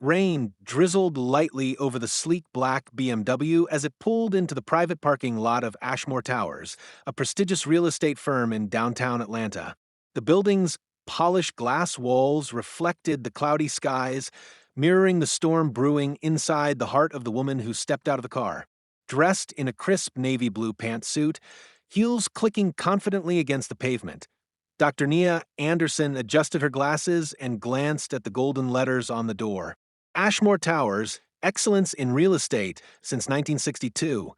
Rain drizzled lightly over the sleek black BMW as it pulled into the private parking lot of Ashmore Towers, a prestigious real estate firm in downtown Atlanta. The building's polished glass walls reflected the cloudy skies, mirroring the storm brewing inside the heart of the woman who stepped out of the car. Dressed in a crisp navy blue pantsuit, heels clicking confidently against the pavement, Dr. Nia Anderson adjusted her glasses and glanced at the golden letters on the door. Ashmore Towers, excellence in real estate since 1962.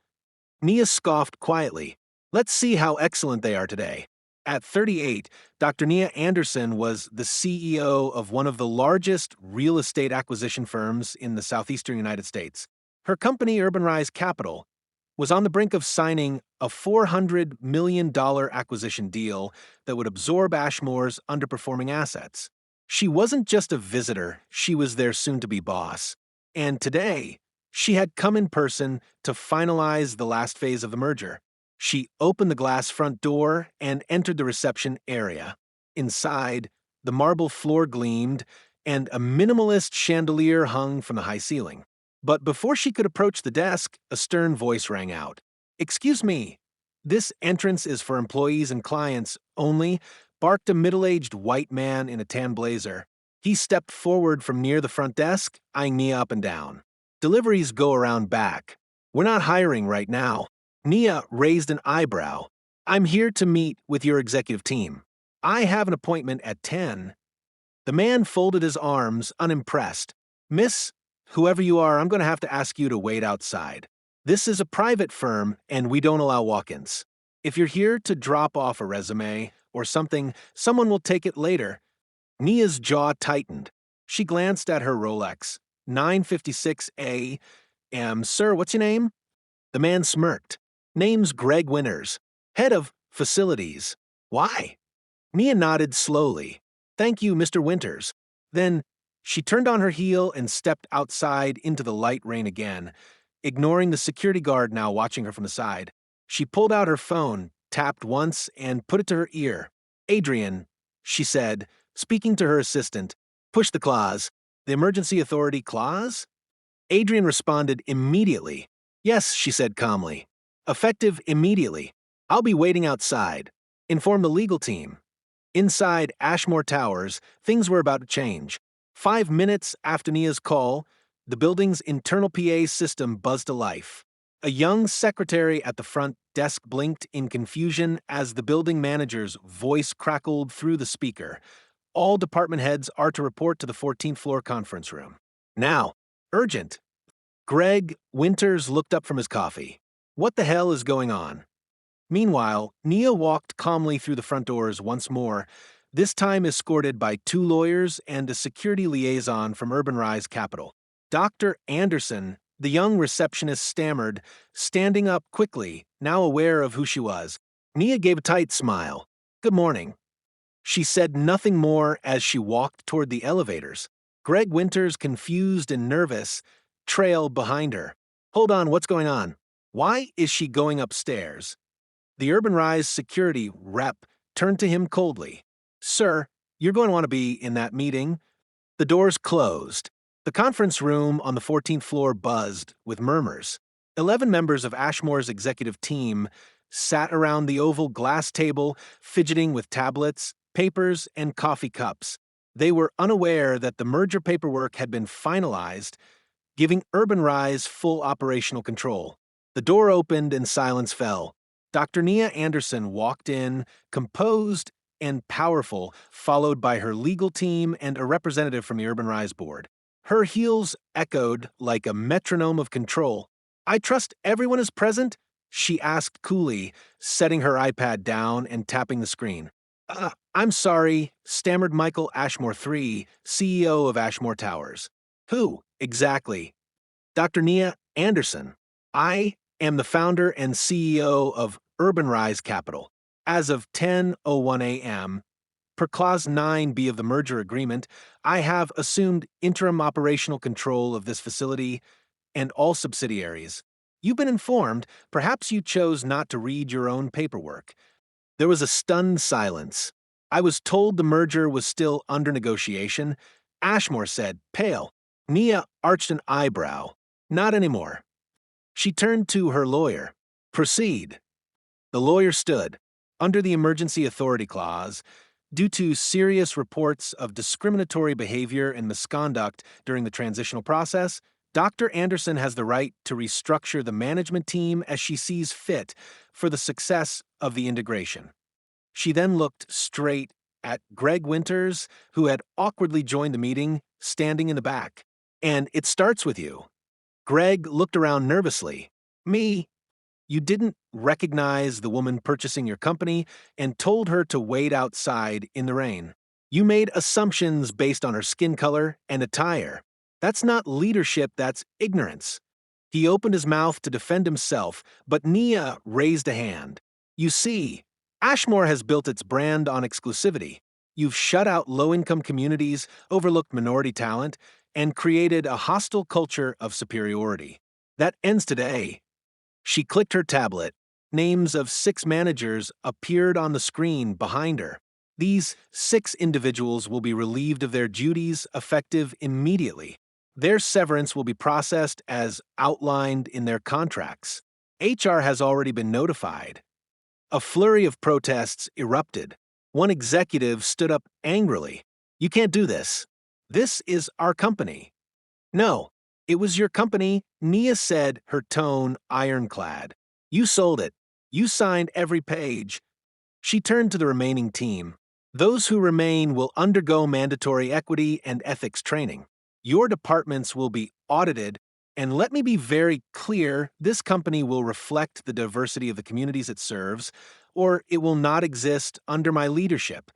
Nia scoffed quietly. Let's see how excellent they are today. At 38, Dr. Nia Anderson was the CEO of one of the largest real estate acquisition firms in the southeastern United States. Her company, UrbanRise Capital, was on the brink of signing a $400 million acquisition deal that would absorb Ashmore's underperforming assets. She wasn't just a visitor, she was their soon-to-be boss. And today, she had come in person to finalize the last phase of the merger. She opened the glass front door and entered the reception area. Inside, the marble floor gleamed, and a minimalist chandelier hung from the high ceiling. But before she could approach the desk, a stern voice rang out. "Excuse me, this entrance is for employees and clients only," barked a middle-aged white man in a tan blazer. He stepped forward from near the front desk, eyeing Nia up and down. "Deliveries go around back. We're not hiring right now." Nia raised an eyebrow. "I'm here to meet with your executive team. I have an appointment at 10. The man folded his arms, unimpressed. "Miss, whoever you are, I'm going to have to ask you to wait outside. This is a private firm, and we don't allow walk-ins. If you're here to drop off a resume or something, someone will take it later." Nia's jaw tightened. She glanced at her Rolex. 9:56 a.m. "Sir, what's your name?" The man smirked. "Name's Greg Winters, head of facilities." "Why?" Nia nodded slowly. "Thank you, Mr. Winters." Then she turned on her heel and stepped outside into the light rain again, ignoring the security guard now watching her from the side. She pulled out her phone, tapped once, and put it to her ear. "Adrian," she said, speaking to her assistant, "push the clause." "The emergency authority clause?" Adrian responded immediately. "Yes," she said calmly. "Effective immediately. I'll be waiting outside. Inform the legal team." Inside Ashmore Towers, things were about to change. 5 minutes after Nia's call, the building's internal PA system buzzed to life. A young secretary at the front desk blinked in confusion as the building manager's voice crackled through the speaker. "All department heads are to report to the 14th floor conference room. Now, urgent." Greg Winters looked up from his coffee. "What the hell is going on?" Meanwhile, Nia walked calmly through the front doors once more, this time escorted by 2 lawyers and a security liaison from UrbanRise Capital. Dr. Anderson, the young receptionist, stammered, standing up quickly, now aware of who she was. Nia gave a tight smile. "Good morning." She said nothing more as she walked toward the elevators. Greg Winters, confused and nervous, trailed behind her. "Hold on, what's going on? Why is she going upstairs?" The UrbanRise security rep turned to him coldly. "Sir, you're going to want to be in that meeting." The doors closed. The conference room on the 14th floor buzzed with murmurs. 11 members of Ashmore's executive team sat around the oval glass table, fidgeting with tablets, papers, and coffee cups. They were unaware that the merger paperwork had been finalized, giving UrbanRise full operational control. The door opened and silence fell. Dr. Nia Anderson walked in, composed and powerful, followed by her legal team and a representative from the UrbanRise board. Her heels echoed like a metronome of control. "I trust everyone is present?" she asked coolly, setting her iPad down and tapping the screen. I'm sorry," stammered Michael Ashmore III, CEO of Ashmore Towers. "Who, exactly?" "Dr. Nia Anderson. I am the founder and CEO of UrbanRise Capital. As of 10:01 a.m., per Clause 9B of the merger agreement, I have assumed interim operational control of this facility and all subsidiaries. You've been informed, perhaps you chose not to read your own paperwork." There was a stunned silence. "I was told the merger was still under negotiation," Ashmore said, pale. Nia arched an eyebrow. Not anymore. She turned to her lawyer. Proceed. The lawyer stood. Under the Emergency Authority Clause, due to serious reports of discriminatory behavior and misconduct during the transitional process, Dr. Anderson has the right to restructure the management team as she sees fit for the success of the integration. She then looked straight at Greg Winters, who had awkwardly joined the meeting, standing in the back. And it starts with you. Greg looked around nervously. Me? You didn't recognize the woman purchasing your company and told her to wait outside in the rain. You made assumptions based on her skin color and attire. That's not leadership, that's ignorance. He opened his mouth to defend himself, but Nia raised a hand. You see, Ashmore has built its brand on exclusivity. You've shut out low-income communities, overlooked minority talent, and created a hostile culture of superiority. That ends today. She clicked her tablet. Names of 6 managers appeared on the screen behind her. These 6 individuals will be relieved of their duties effective immediately. Their severance will be processed as outlined in their contracts. HR has already been notified. A flurry of protests erupted. One executive stood up angrily. You can't do this. This is our company. No, it was your company, Nia said, her tone ironclad. You sold it. You signed every page. She turned to the remaining team. Those who remain will undergo mandatory equity and ethics training. Your departments will be audited, and let me be very clear, this company will reflect the diversity of the communities it serves, or it will not exist under my leadership.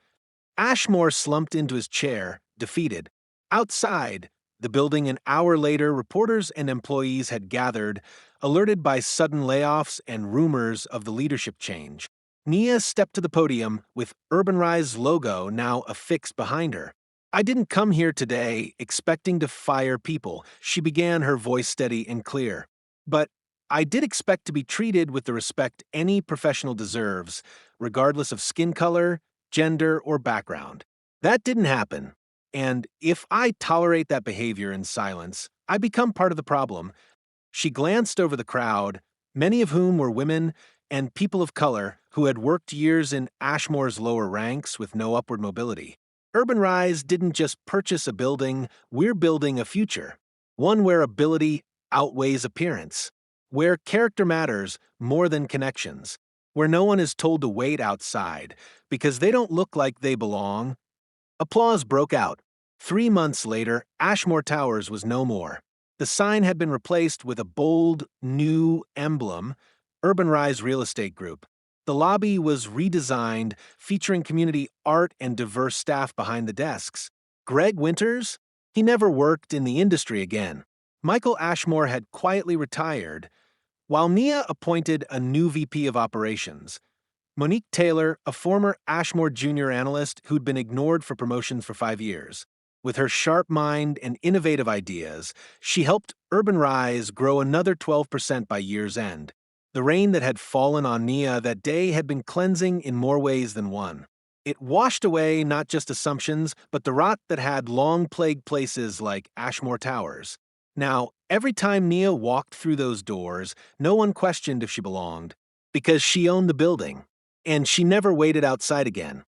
Ashmore slumped into his chair, defeated. Outside the building, an hour later, reporters and employees had gathered, alerted by sudden layoffs and rumors of the leadership change. Nia stepped to the podium with Urban Rise logo now affixed behind her. I didn't come here today expecting to fire people, she began, her voice steady and clear. But I did expect to be treated with the respect any professional deserves, regardless of skin color, gender, or background. That didn't happen. And if I tolerate that behavior in silence, I become part of the problem. She glanced over the crowd, many of whom were women and people of color who had worked years in Ashmore's lower ranks with no upward mobility. Urban Rise didn't just purchase a building, we're building a future. One where ability outweighs appearance, where character matters more than connections, where no one is told to wait outside because they don't look like they belong. Applause broke out. 3 months later, Ashmore Towers was no more. The sign had been replaced with a bold, new emblem, Urban Rise Real Estate Group. The lobby was redesigned, featuring community art and diverse staff behind the desks. Greg Winters? He never worked in the industry again. Michael Ashmore had quietly retired, while Nia appointed a new VP of Operations. Monique Taylor, a former Ashmore junior analyst who'd been ignored for promotions for 5 years. With her sharp mind and innovative ideas, she helped Urban Rise grow another 12% by year's end. The rain that had fallen on Nia that day had been cleansing in more ways than one. It washed away not just assumptions, but the rot that had long plagued places like Ashmore Towers. Now, every time Nia walked through those doors, no one questioned if she belonged, because she owned the building. And she never waited outside again.